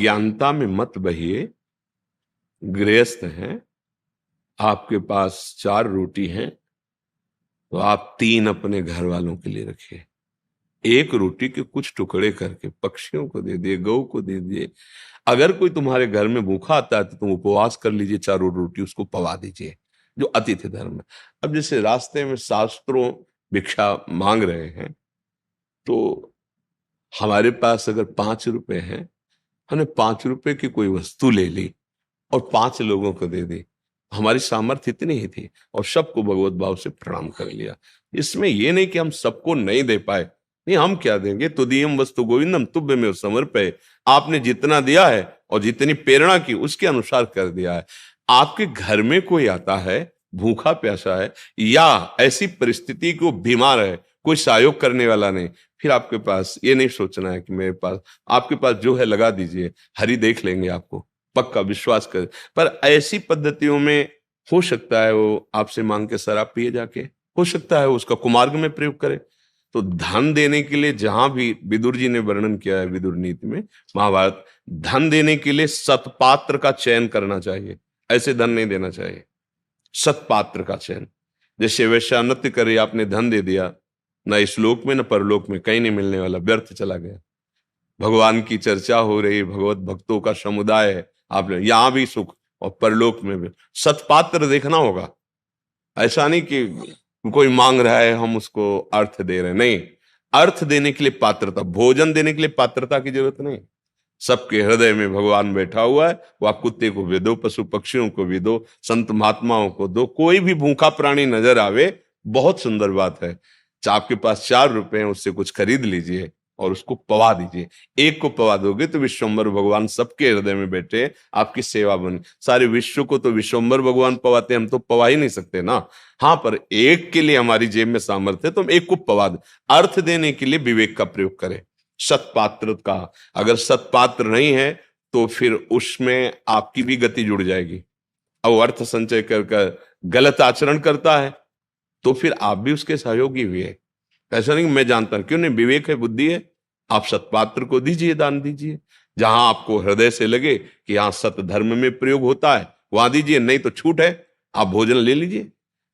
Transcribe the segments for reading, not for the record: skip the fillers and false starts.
अज्ञानता में मत बहिए, गृहस्थ हैं, आपके पास 4 रोटी हैं, तो आप 3 अपने घर वालों के लिए रखिए। 1 रोटी के कुछ टुकड़े करके पक्षियों को दे दिए, गऊ को दे दिए। अगर कोई तुम्हारे घर में भूखा आता है तो तुम उपवास कर लीजिए, चारों रोटी उसको पवा दीजिए, जो अतिथि धर्म है। अब जैसे रास्ते में शास्त्रों भिक्षा मांग रहे हैं, तो हमारे पास अगर 5 रुपए हैं, हमने 5 रुपए की कोई वस्तु ले ली और 5 लोगों को दे दी। हमारी सामर्थ्य इतनी ही थी और सबको भगवत भाव से प्रणाम कर लिया। इसमें ये नहीं कि हम सबको नहीं दे पाए, नहीं, हम क्या देंगे? तुदीयम वस्तु गोविंदम तुभ्यमेव समर्पये। आपने जितना दिया है और जितनी प्रेरणा की उसके अनुसार कर दिया है। आपके घर में कोई आता है, भूखा प्यासा है, या ऐसी परिस्थिति को बीमार है, कोई सहयोग करने वाला नहीं, फिर आपके पास ये नहीं सोचना है कि मेरे पास, आपके पास जो है लगा दीजिए, हरि देख लेंगे आपको, पक्का विश्वास कर। पर ऐसी पद्धतियों में हो सकता है वो आपसे मांग के शराब पिए जाके, हो सकता है उसका कुमार्ग में प्रयोग करे। तो धन देने के लिए, जहां भी विदुर जी ने वर्णन किया है विदुर नीति में, महाभारत, धन देने के लिए सत्पात्र का चयन करना चाहिए, ऐसे धन नहीं देना चाहिए, सत्पात्र का चयन। जैसे वैश्यानृत्य करे, आपने धन दे दिया, न इस लोक में न परलोक में, कहीं नहीं मिलने वाला, व्यर्थ चला गया। भगवान की चर्चा हो रही, भगवत भक्तों का समुदाय है, आपने यहां भी सुख और परलोक में भी। सत्पात्र देखना होगा, ऐसा नहीं कि कोई मांग रहा है हम उसको अर्थ दे रहे हैं, नहीं। अर्थ देने के लिए पात्रता, भोजन देने के लिए पात्रता की जरूरत नहीं। सबके हृदय में भगवान बैठा हुआ है, वो आप कुत्ते को भी दो, पशु पक्षियों को भी दो, संत महात्माओं को दो, कोई भी भूखा प्राणी नजर आवे, बहुत सुंदर बात है। आपके पास 4 रुपए हैं, उससे कुछ खरीद लीजिए और उसको पवा दीजिए। एक को पवा दोगे तो विश्वम्भर भगवान सबके हृदय में बैठे, आपकी सेवा बनी। सारे विश्व को तो विश्वम्भर भगवान पवाते, हम तो पवा ही नहीं सकते ना। हाँ, पर एक के लिए हमारी जेब में सामर्थ्य है तो हम एक को पवा दे। अर्थ देने के लिए विवेक का प्रयोग करें, सत्पात्र का। अगर सत्पात्र नहीं है तो फिर उसमें आपकी भी गति जुड़ जाएगी। अब अर्थ संचय कर गलत आचरण करता है तो फिर आप भी उसके सहयोगी हुए। ऐसा नहीं मैं जानता, क्यों नहीं, विवेक है, बुद्धि है, आप सत्पात्र को दीजिए, दान दीजिए। जहां आपको हृदय से लगे कि यहां सत धर्म में प्रयोग होता है वहां दीजिए, नहीं तो छूट है, आप भोजन ले लीजिए,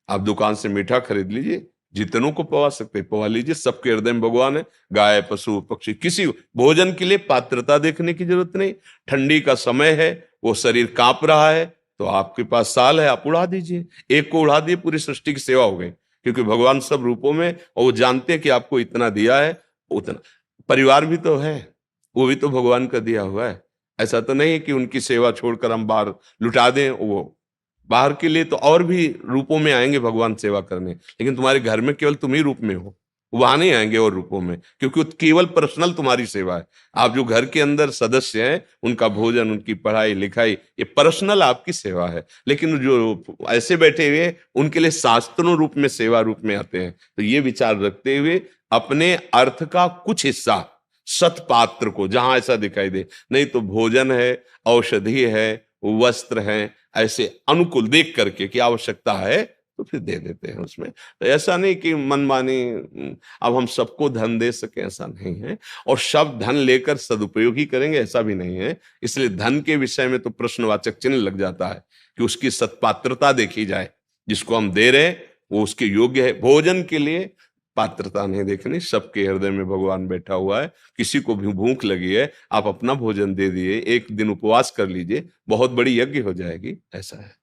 आप दुकान से मीठा खरीद लीजिए, जितनों को पवा सकते पवा लीजिए। सबके हृदय में भगवान है, गाय पशु पक्षी, किसी भोजन के लिए पात्रता देखने की जरूरत नहीं। ठंडी का समय है, वो शरीर कांप रहा है, तो आपके पास साल है, आप उड़ा दीजिए। एक को उड़ा दिए, पूरी सृष्टि की सेवा हो गई, क्योंकि भगवान सब रूपों में, और वो जानते हैं कि आपको इतना दिया है उतना। परिवार भी तो है, वो भी तो भगवान का दिया हुआ है। ऐसा तो नहीं है कि उनकी सेवा छोड़कर हम बाहर लुटा दें। वो बाहर के लिए तो और भी रूपों में आएंगे भगवान सेवा करने, लेकिन तुम्हारे घर में केवल तुम ही रूप में हो, वहां नहीं आएंगे और रूपों में, क्योंकि वो केवल पर्सनल तुम्हारी सेवा है। आप जो घर के अंदर सदस्य हैं, उनका भोजन, उनकी पढ़ाई लिखाई, ये पर्सनल आपकी सेवा है। लेकिन जो ऐसे बैठे हुए, उनके लिए शास्त्रों रूप में, सेवा रूप में आते हैं। तो ये विचार रखते हुए अपने अर्थ का कुछ हिस्सा सत्पात्र को, जहां ऐसा दिखाई दे, नहीं तो भोजन है, औषधि है, वस्त्र है, ऐसे अनुकूल देख करके कि आवश्यकता है तो फिर दे देते हैं उसमें। तो ऐसा नहीं कि मनमानी अब हम सबको धन दे सके, ऐसा नहीं है। और सब धन लेकर सदुपयोग ही करेंगे, ऐसा भी नहीं है। इसलिए धन के विषय में तो प्रश्नवाचक चिन्ह लग जाता है कि उसकी सत्पात्रता देखी जाए, जिसको हम दे रहे हैं वो उसके योग्य है। भोजन के लिए पात्रता नहीं देखनी, सबके हृदय में भगवान बैठा हुआ है। किसी को भी भूख लगी है, आप अपना भोजन दे दिए, एक दिन उपवास कर लीजिए, बहुत बड़ी यज्ञ हो जाएगी, ऐसा है।